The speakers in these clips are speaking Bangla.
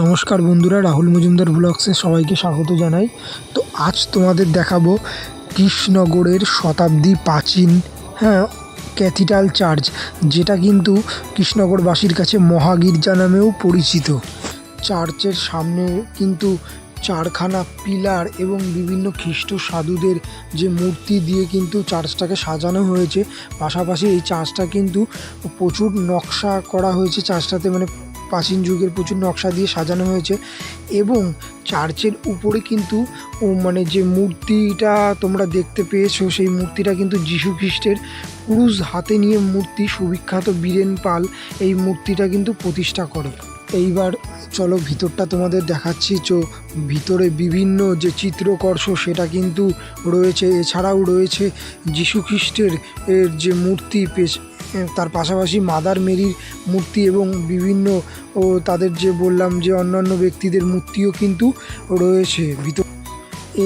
নমস্কার বন্ধুরা, রাহুল মজুমদার ব্লগসে সবাইকে স্বাগত জানাই। তো আজ তোমাদের দেখাবো কৃষ্ণনগরের শতাব্দী প্রাচীন ক্যাথিড্রাল চার্চ, যেটা কিন্তু কৃষ্ণনগরবাসীর কাছে মহাগির্জা নামেও পরিচিত। চার্চের সামনে কিন্তু চারখানা পিলার এবং বিভিন্ন খ্রিস্ট সাধুদের যে মূর্তি দিয়ে কিন্তু চার্চটাকে সাজানো হয়েছে। পাশাপাশি এই চার্চটা কিন্তু প্রচুর নকশা করা হয়েছে, চার্চটাতে মানে প্রাচীন যুগের প্রচুর নকশা দিয়ে সাজানো হয়েছে। এবং চার্চের উপরে কিন্তু মানে যে মূর্তিটা তোমরা দেখতে পেয়েছো, সেই মূর্তিটা কিন্তু যীশু খ্রিস্টের ক্রুশ হাতে নিয়ে মূর্তি, সুবিখ্যাত বীরেন পাল এই মূর্তিটা কিন্তু প্রতিষ্ঠা করে। এইবার চলো ভিতরটা তোমাদের দেখাচ্ছি। ভিতরে বিভিন্ন যে চিত্রকর্ষ সেটা কিন্তু রয়েছে, এছাড়াও রয়েছে যীশু খ্রিস্টের যে মূর্তি, তার পাশাপাশি মাদার মেরির মূর্তি এবং বিভিন্ন তাদের যে বললাম যে অন্যান্য ব্যক্তিদের মূর্তিও কিন্তু রয়েছে ভিতর।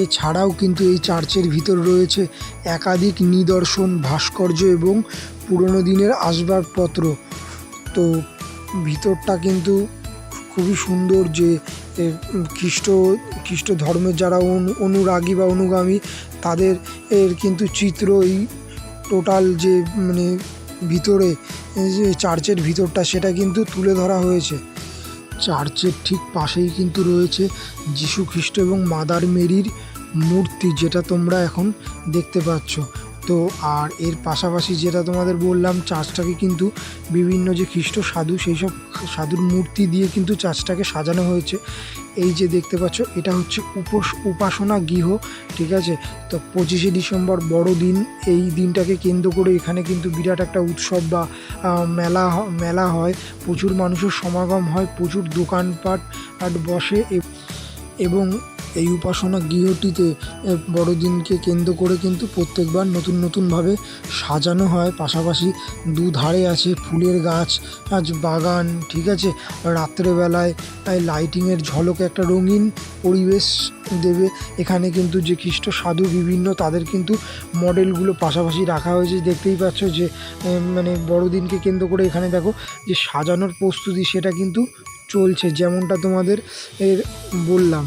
এছাড়াও কিন্তু এই চার্চের ভিতর রয়েছে একাধিক নিদর্শন, ভাস্কর্য এবং পুরনো দিনের আসবাবপত্র। তো ভিতরটা কিন্তু খুবই সুন্দর। যে খ্রিস্ট ধর্মের যারা অনুরাগী বা অনুগামী, তাদের কিন্তু চিত্র এই টোটাল যে মানে ভিতরে যে চার্চের ভিতরটা সেটা কিন্তু তুলে ধরা হয়েছে। চার্চের ঠিক পাশেই কিন্তু রয়েছে যীশু খ্রিস্ট এবং মাদার মেরির মূর্তি, যেটা তোমরা এখন দেখতে পাচ্ছ। তো আর এর পাশাপাশি যেটা তোমাদের বললাম, চার্চটাকে কিন্তু বিভিন্ন যে খ্রিস্ট সাধু, সেই সব সাধুর মূর্তি দিয়ে কিন্তু চার্চটাকে সাজানো হয়েছে। এই যে দেখতে পাচ্ছ, এটা হচ্ছে উপাসনা গৃহ, ঠিক আছে। তো 25শে ডিসেম্বর বড়দিন, এই দিনটাকে কেন্দ্র করে এখানে কিন্তু বিরাট একটা উৎসব বা মেলা হয়। প্রচুর মানুষের সমাগম হয়, প্রচুর দোকানপাট বসে। এবং এই উপাসনা গৃহটিতে বড়দিনকে কেন্দ্র করে কিন্তু প্রত্যেকবার নতুনভাবে সাজানো হয়। পাশাপাশি দুধারে আছে ফুলের গাছ বাগান, ঠিক আছে। রাত্রেবেলায় লাইটিংয়ের ঝলকে একটা রঙিন পরিবেশ দেবে। এখানে কিন্তু যে খ্রিস্ট সাধু বিভিন্ন, তাদের কিন্তু মডেলগুলো পাশাপাশি রাখা হয়েছে। দেখতেই পাচ্ছ যে মানে বড়দিনকে কেন্দ্র করে এখানে দেখো যে সাজানোর প্রস্তুতি সেটা কিন্তু চলছে, যেমনটা তোমাদের বললাম।